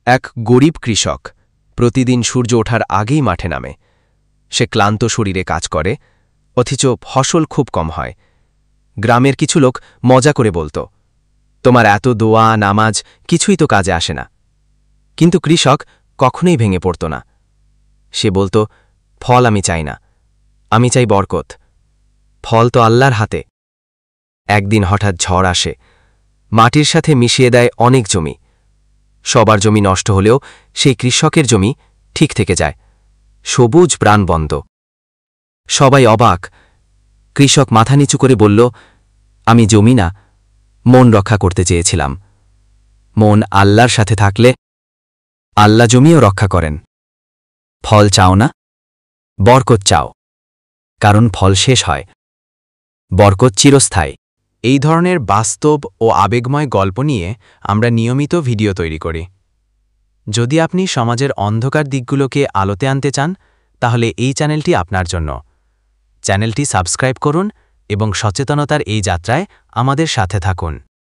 এক গরিব কৃষক প্রতিদিন সূর্য ওঠার আগেই মাঠে নামে। সে ক্লান্ত শরীরে কাজ করে, অথচ ফসল খুব কম হয়। গ্রামের কিছু লোক মজা করে বলত, তোমার এত দোয়া নামাজ কিছুই তো কাজে আসে না। কিন্তু কৃষক কখনোই ভেঙে পড়ত না। সে বলত, ফল আমি চাই না, আমি চাই বরকত। ফল তো আল্লাহর হাতে। একদিন হঠাৎ ঝড় আসে, মাটির সাথে মিশিয়ে দেয় অনেক জমি। সবার জমি নষ্ট হলেও সেই কৃষকের জমি ঠিক থেকে যায়, সবুজ প্রাণবন্ত। সবাই অবাক। কৃষক মাথা নিচু করে বলল, আমি জমি না, মন রক্ষা করতে চেয়েছিলাম। মন আল্লাহর সাথে থাকলে আল্লাহ জমিও রক্ষা করেন। ফল চাও না, বরকত চাও, কারণ ফল শেষ হয়, বরকত চিরস্থায়ী। এই ধরনের বাস্তব ও আবেগময় গল্প নিয়ে আমরা নিয়মিত ভিডিও তৈরি করি। যদি আপনি সমাজের অন্ধকার দিকগুলোকে আলোতে আনতে চান, তাহলে এই চ্যানেলটি আপনার জন্য। চ্যানেলটি সাবস্ক্রাইব করুন এবং সচেতনতার এই যাত্রায় আমাদের সাথে থাকুন।